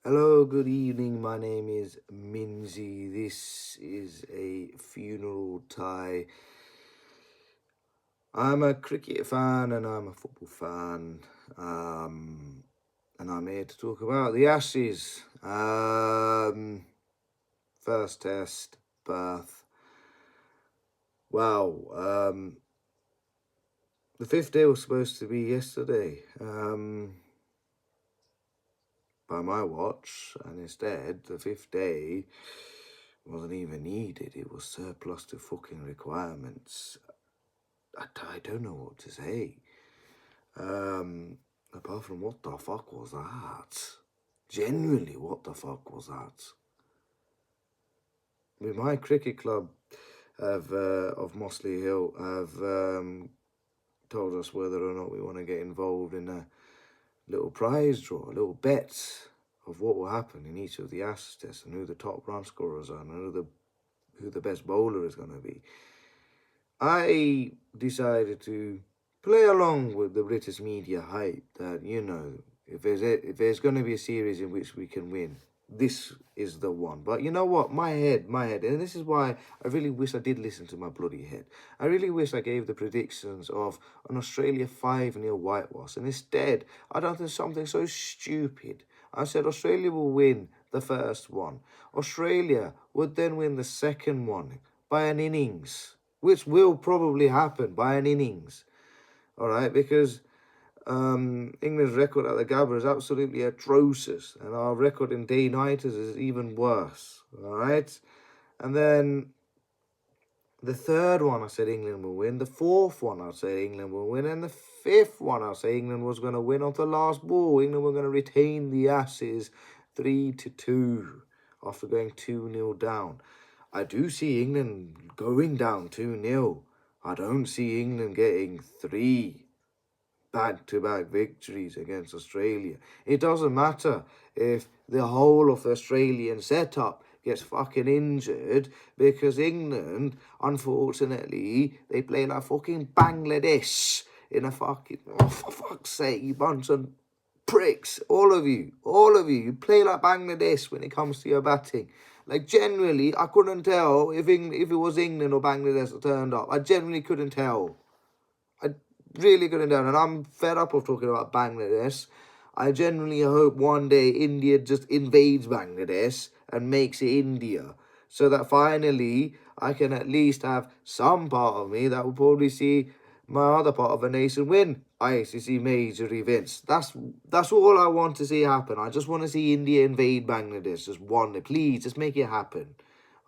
Hello, good evening. My name is Minzy. This is a funeral tie. I'm a cricket fan and I'm a football fan. And I'm here to talk about the Ashes. First test, birth. Wow. The fifth day was supposed to be yesterday. By my watch, and instead the fifth day wasn't even needed. It was surplus to fucking requirements. I don't know what to say. Apart from what the fuck was that? Genuinely, what the fuck was that? With my cricket club of Mossley Hill have told us whether or not we want to get involved in a little prize draw, a little bet of what will happen in each of the Ashes tests and who the top run scorers are and who the best bowler is going to be. I decided to play along with the British media hype that, if there's going to be a series in which we can win, this is the one. But you know what? My head, and this is why I really wish I did listen to my bloody head. I really wish I gave the predictions of an Australia 5-0 whitewash, and instead I done something so stupid. I said Australia will win the first one. Australia would then win the second one by an innings, which will probably happen by an innings. All right, because England's record at the Gabba is absolutely atrocious, and our record in day-nighters is even worse. All right, and then the third one I said England will win. The fourth one I said England will win, and the fifth one I said England was going to win on the last ball. England were going to retain the Ashes 3-2 after going 2-0 down. I do see England going down 2-0. I don't see England getting 3 back-to-back victories against Australia. It doesn't matter if the whole of the Australian setup gets fucking injured, because England, unfortunately, they play like fucking Bangladesh in a fucking, oh, for fuck's sake, you bunch of pricks, all of you, you play like Bangladesh when it comes to your batting. Like, generally, I couldn't tell if it was England or Bangladesh that turned up. I generally couldn't tell. I really couldn't tell. And I'm fed up of talking about Bangladesh. I genuinely hope one day India just invades Bangladesh and makes it India, so that finally I can at least have some part of me that will probably see my other part of the nation win ICC major events. That's all I want to see happen. I just want to see India invade Bangladesh. Just one day. Please, just make it happen.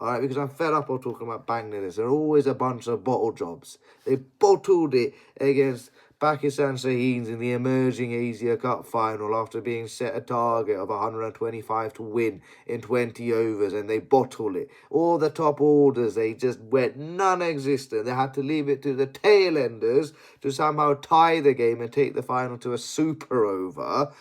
Alright, because I'm fed up of talking about Bangladesh. They're always a bunch of bottle jobs. They bottled it against Pakistan Shaheens in the emerging Asia Cup final after being set a target of 125 to win in 20 overs, and they bottled it. All the top orders, they just went non-existent. They had to leave it to the tail enders to somehow tie the game and take the final to a super over.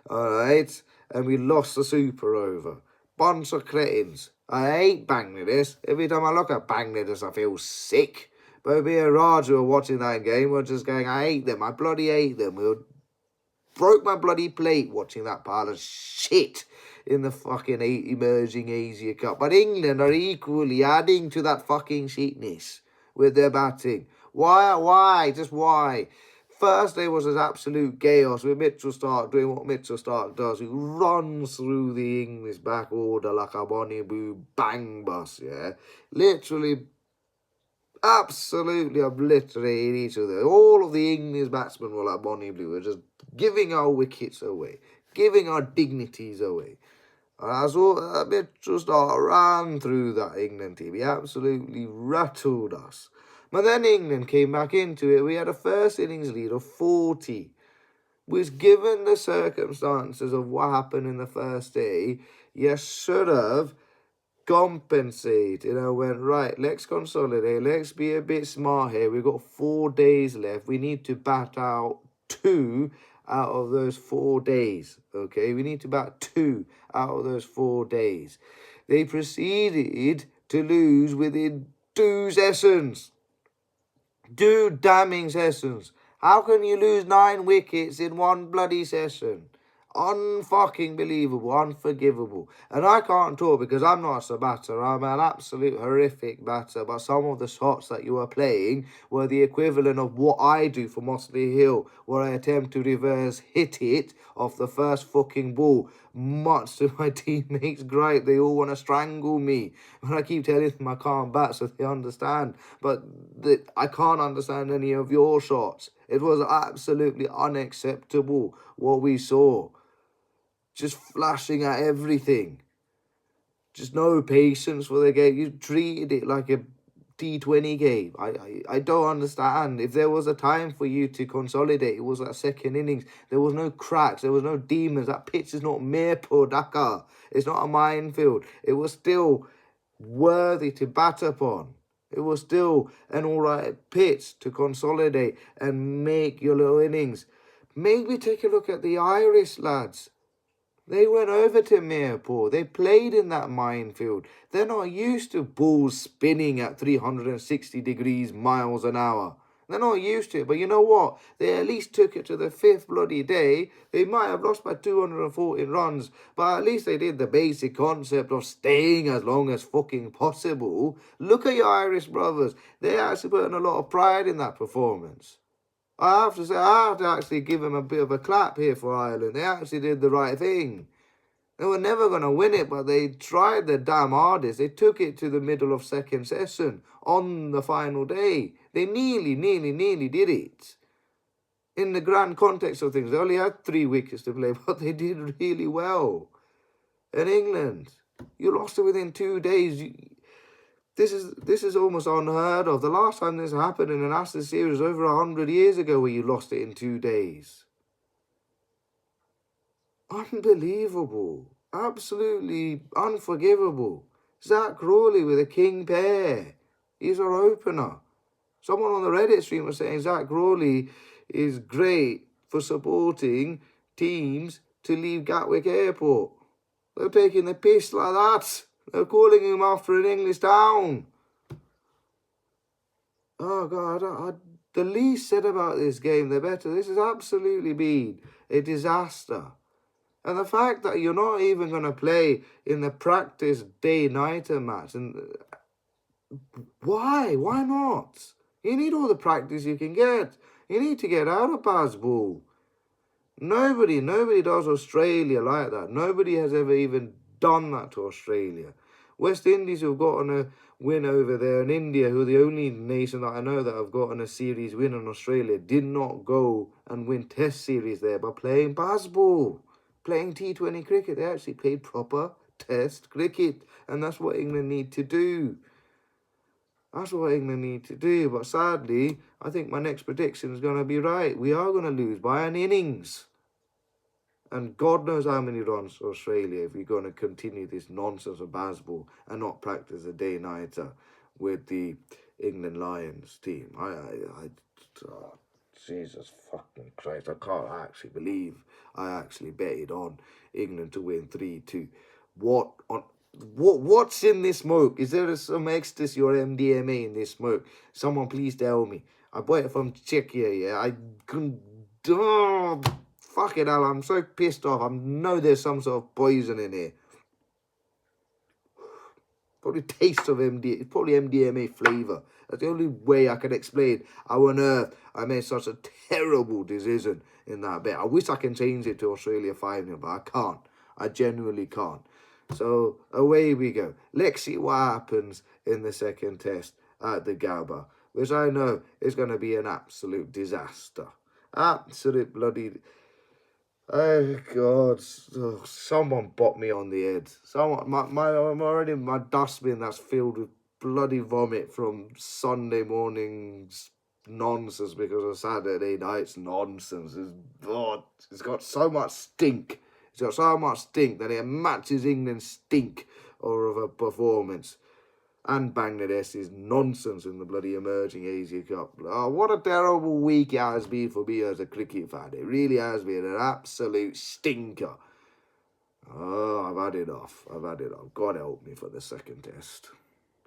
Alright, and we lost the super over. Bunch of cretins. I hate Bangladesh. Every time I look at Bangladesh, I feel sick. But me and Raj were watching that game. We're just going, I hate them. I bloody hate them. We broke my bloody plate watching that pile of shit in the fucking emerging Asia Cup. But England are equally adding to that fucking shitness with their batting. Why? Just why? First day was an absolute chaos with Mitchell Stark doing what Mitchell Stark does. He runs through the English back order like a Bonnie Boo bang bus, yeah? Literally, absolutely obliterated each of them. All of the English batsmen were like Bonnie Blue, were just giving our wickets away, giving our dignities away. And I saw Mitchell Stark ran through that England team. He absolutely rattled us. But then England came back into it. We had a first innings lead of 40, which, given the circumstances of what happened in the first day, you should have compensated and went, right, let's consolidate. Let's be a bit smart here. We've got 4 days left. We need to bat out 2 out of those 4 days. Okay, we need to bat 2 out of those 4 days. They proceeded to lose within 2 sessions. 2 damning sessions. How can you lose 9 wickets in one bloody session? unfucking believable, unforgivable. And I can't talk because I'm not a batter. I'm an absolute horrific batter. But some of the shots that you were playing were the equivalent of what I do for Mossley Hill, where I attempt to reverse hit it off the first fucking ball. Much to my teammates' gripe, they all want to strangle me. And I keep telling them I can't bat so they understand. But I can't understand any of your shots. It was absolutely unacceptable what we saw. Just flashing at everything. Just no patience for the game. You treated it like a T20 game. I don't understand. If there was a time for you to consolidate, it was that second innings. There was no cracks. There was no demons. That pitch is not Mirpur, Dhaka. It's not a minefield. It was still worthy to bat upon. It was still an alright pitch to consolidate and make your little innings. Maybe take a look at the Irish lads. They went over to Mirpur. They played in that minefield. They're not used to balls spinning at 360 degrees miles an hour. They're not used to it. But you know what? They at least took it to the fifth bloody day. They might have lost by 214 runs, but at least they did the basic concept of staying as long as fucking possible. Look at your Irish brothers. They actually put in a lot of pride in that performance. I have to say, I have to actually give them a bit of a clap here for Ireland. They actually did the right thing. They were never going to win it, but they tried their damn hardest. They took it to the middle of second session on the final day. They nearly did it. In the grand context of things, they only had 3 wickets to play, but they did really well. And England, you lost it within 2 days. This is almost unheard of. The last time this happened in an Ashes series was over 100 years ago, where you lost it in 2 days. Unbelievable. Absolutely unforgivable. Zach Crawley with a king pair. He's our opener. Someone on the Reddit stream was saying Zach Crawley is great for supporting teams to leave Gatwick Airport. They're taking the piss like that. They're calling him after an English town. Oh, God. The least said about this game, the better. This has absolutely been a disaster. And the fact that you're not even going to play in the practice day-nighter match. And why? Why not? You need all the practice you can get. You need to get out of bazball. Nobody does Australia like that. Nobody has ever even done that to Australia. West Indies have gotten a win over there, and India, who are the only nation that I know that have gotten a series win on Australia, did not go and win test series there by playing bazball. Playing T20 cricket. They actually played proper test cricket. And that's what England need to do. That's what England need to do. But sadly, I think my next prediction is going to be right. We are going to lose by an innings. And God knows how many runs for Australia if we're going to continue this nonsense of bazball and not practice a day-nighter with the England Lions team. Jesus fucking Christ, I can't actually believe I actually betted on England to win 3-2. What's in this smoke? Is there some ecstasy or MDMA in this smoke? Someone please tell me. I bought it from Czechia, yeah. I couldn't... Oh, fuck it, Al. I'm so pissed off. I know there's some sort of poison in here. Probably taste of MDMA. It's probably MDMA flavour. That's the only way I can explain how on earth I made such a terrible decision in that bet. I wish I can change it to Australia 5-0, but I can't. I genuinely can't. So away we go. Let's see what happens in the second test at the Gabba, which I know is going to be an absolute disaster. Absolute bloody... Oh, God. Oh, someone bought me on the head. I'm already in my dustbin that's filled with bloody vomit from Sunday morning's nonsense because of Saturday night's nonsense. It's got so much stink. It's got so much stink that it matches England's stink of a performance. And Bangladesh's nonsense in the bloody emerging Asia Cup. Oh, what a terrible week it has been for me as a cricket fan. It really has been an absolute stinker. Oh, I've had enough. God help me for the second test.